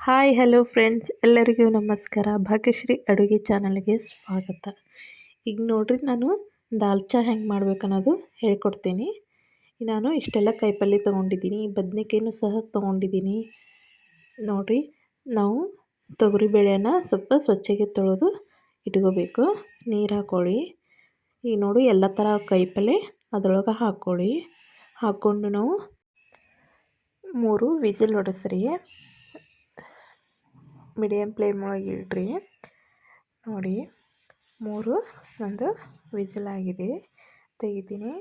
Hi hello friends, ಎಲ್ಲರಿಗೂ ನಮಸ್ಕಾರ. ಭಾಗ್ಯಶ್ರೀ ಅಡುಗೆ ಚಾನಲ್ಗೆ ಸ್ವಾಗತ. ಈಗ ನೋಡ್ರಿ, ನಾನು ದಾಲ್ಚಾ ಹೆಂಗೆ ಮಾಡ್ಬೇಕನ್ನೋದು ಹೇಳ್ಕೊಡ್ತೀನಿ. ನಾನು ಇಷ್ಟೆಲ್ಲ ಕಾಯಿಪಲ್ಯ ತೊಗೊಂಡಿದ್ದೀನಿ, ಬದ್ನೆಕಾಯಿನೂ ಸಹ ತೊಗೊಂಡಿದ್ದೀನಿ. ನೋಡಿರಿ, ನಾವು ತೊಗರಿಬೇಳೆನ ಸ್ವಲ್ಪ ಸ್ವಚ್ಛಗೆ ತೊಳೆದು ಇಟ್ಕೋಬೇಕು. ನೀರು ಹಾಕ್ಕೊಳ್ಳಿ. ಈಗ ನೋಡಿ, ಎಲ್ಲ ಥರ ಕಾಯಿಪಲ್ಯ ಅದರೊಳಗೆ ಹಾಕ್ಕೊಳ್ಳಿ. ಹಾಕ್ಕೊಂಡು ನಾವು 3 ವಿಸಿಲ್ ಹೊಡೆಸ್ರಿ. ಮೀಡಿಯಮ್ ಫ್ಲೇಮ್ ಒಳಗೆ ಇಡ್ರಿ. ನೋಡಿ, 3 ಒಂದು ವಿಸಿಲ್ ಆಗಿದೆ, ತೆಗಿತೀನಿ.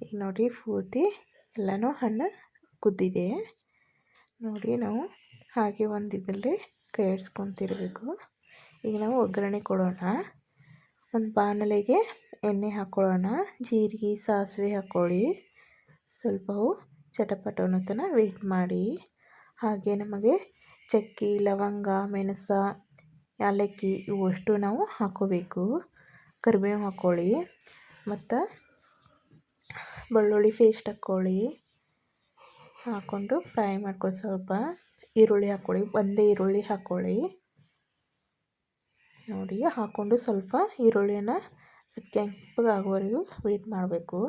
ಈಗ ನೋಡಿ, ಪೂರ್ತಿ ಎಲ್ಲನೂ ಹಣ್ಣು ಕುದ್ದಿದೆ. ನೋಡಿ, ನಾವು ಹಾಗೆ ಒಂದು ಇದರಲ್ಲಿ ಕೈ ಆಡಿಸ್ಕೊತಿರ್ಬೇಕು. ಈಗ ನಾವು ಒಗ್ಗರಣೆ ಕೊಡೋಣ. ಒಂದು ಬಾಣಲೆಗೆ ಎಣ್ಣೆ ಹಾಕ್ಕೊಳ್ಳೋಣ. ಜೀರಿಗೆ ಸಾಸಿವೆ ಹಾಕ್ಕೊಳ್ಳಿ. ಸ್ವಲ್ಪವು ಚಟಪಟ ಅನ್ನೋ ತನಕ ವೇಟ್ ಮಾಡಿ. ಹಾಗೆ ನಮಗೆ ಚಕ್ಕೆ ಲವಂಗ ಮೆಣಸ ಏಲಕ್ಕಿ ಇವಷ್ಟು ನಾವು ಹಾಕ್ಕೋಬೇಕು. ಕರಿಬೇವು ಹಾಕ್ಕೊಳ್ಳಿ. ಮತ್ತು ಬೆಳ್ಳುಳ್ಳಿ ಪೇಸ್ಟ್ ಹಾಕ್ಕೊಳ್ಳಿ. ಹಾಕ್ಕೊಂಡು ಫ್ರೈ ಮಾಡ್ಕೊಳ್ಳಿ. ಸ್ವಲ್ಪ ಈರುಳ್ಳಿ ಹಾಕ್ಕೊಳ್ಳಿ. ಒಂದೇ ಈರುಳ್ಳಿ ಹಾಕ್ಕೊಳ್ಳಿ. ನೋಡಿ, ಹಾಕ್ಕೊಂಡು ಸ್ವಲ್ಪ ಈರುಳ್ಳಿನ ಸ್ವಲ್ಪ ಕೆಂಪಗಾಗೋವರೆಗೂ ವೇಟ್ ಮಾಡಬೇಕು.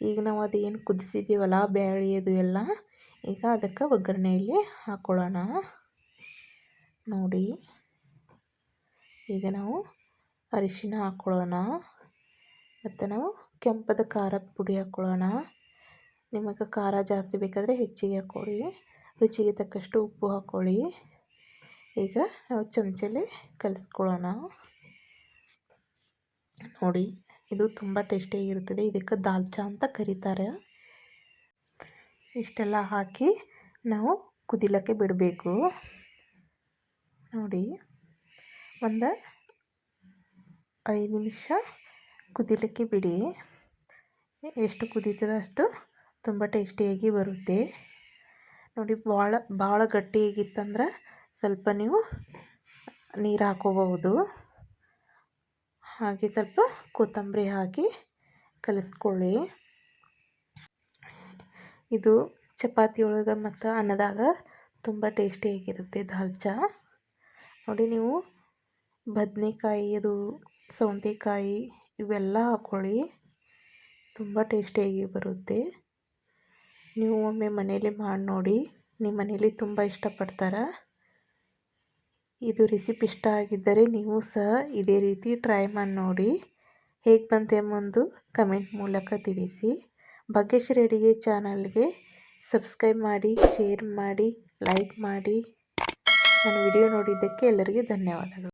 ಈಗ ನಾವು ಅದೇನು ಕುದಿಸಿದ್ದೀವಲ್ಲ ಬೇಳೆ ಅದು ಎಲ್ಲ, ಈಗ ಅದಕ್ಕೆ ಒಗ್ಗರಣೆಯಲ್ಲಿ ಹಾಕ್ಕೊಳ್ಳೋಣ. ನೋಡಿ, ಈಗ ನಾವು ಅರಿಶಿನ ಹಾಕ್ಕೊಳ್ಳೋಣ. ಮತ್ತು ನಾವು ಕೆಂಪದ ಖಾರದ ಪುಡಿ ಹಾಕ್ಕೊಳ್ಳೋಣ. ನಿಮಗೆ ಖಾರ ಜಾಸ್ತಿ ಬೇಕಾದರೆ ಹೆಚ್ಚಿಗೆ ಹಾಕ್ಕೊಳ್ಳಿ. ರುಚಿಗೆ ತಕ್ಕಷ್ಟು ಉಪ್ಪು ಹಾಕ್ಕೊಳ್ಳಿ. ಈಗ ನಾವು ಚಮಚಲ್ಲಿ ಕಲಿಸ್ಕೊಳ್ಳೋಣ. ನೋಡಿ, ಇದು ತುಂಬ ಟೇಸ್ಟಿಯಾಗಿರುತ್ತದೆ. ಇದಕ್ಕೆ ದಾಲ್ಚಾ ಅಂತ ಕರೀತಾರೆ. ಇಷ್ಟೆಲ್ಲ ಹಾಕಿ ನಾವು ಕುದಿಲಕ್ಕೆ ಬಿಡಬೇಕು. ನೋಡಿ, ಒಂದು 5 ನಿಮಿಷ ಕುದಿಲಿಕ್ಕೆ ಬಿಡಿ. ಎಷ್ಟು ಕುದೀತದೆ ಅಷ್ಟು ತುಂಬ ಟೇಸ್ಟಿಯಾಗಿ ಬರುತ್ತೆ. ನೋಡಿ, ಭಾಳ ಗಟ್ಟಿಯಾಗಿತ್ತಂದ್ರೆ ಸ್ವಲ್ಪ ನೀವು ನೀರು ಹಾಕ್ಕೋಬಹುದು. ಹಾಗೆ ಸ್ವಲ್ಪ ಕೊತ್ತಂಬರಿ ಹಾಕಿ ಕಲಿಸ್ಕೊಳ್ಳಿ. ಇದು ಚಪಾತಿ ಒಳಗೆ ಮತ್ತು ಅನ್ನದಾಗ ತುಂಬ ಟೇಸ್ಟಿಯಾಗಿರುತ್ತೆ ದಾಲ್ಚಾ. ನೋಡಿ, ನೀವು ಬದನೆಕಾಯಿ ಅದು ಸೌತೆಕಾಯಿ ಇವೆಲ್ಲ ಹಾಕ್ಕೊಳ್ಳಿ. ತುಂಬ ಟೇಸ್ಟಿಯಾಗಿ ಬರುತ್ತೆ. ನೀವು ಒಮ್ಮೆ ಮನೇಲಿ ಮಾಡಿ ನೋಡಿ. ನಿಮ್ಮ ಮನೇಲಿ ತುಂಬ ಇಷ್ಟಪಡ್ತಾರೆ. ಇದು ರೆಸಿಪಿ ಇಷ್ಟ ಆಗಿದ್ದರೆ ನೀವು ಸಹ ಇದೇ ರೀತಿ ಟ್ರೈ ಮಾಡಿ ನೋಡಿ. ಹೇಗೆ ಬಂತು ಎಂಬುದು ಕಮೆಂಟ್ ಮೂಲಕ ತಿಳಿಸಿ. ಭಾಗ್ಯಶ್ರೀ ಅಡುಗೆ ಚಾನಲ್ಗೆ ಸಬ್ಸ್ಕ್ರೈಬ್ ಮಾಡಿ, ಶೇರ್ ಮಾಡಿ, ಲೈಕ್ ಮಾಡಿ. ನನ್ನ ವಿಡಿಯೋ ನೋಡಿದ್ದಕ್ಕೆ ಎಲ್ಲರಿಗೂ ಧನ್ಯವಾದಗಳು.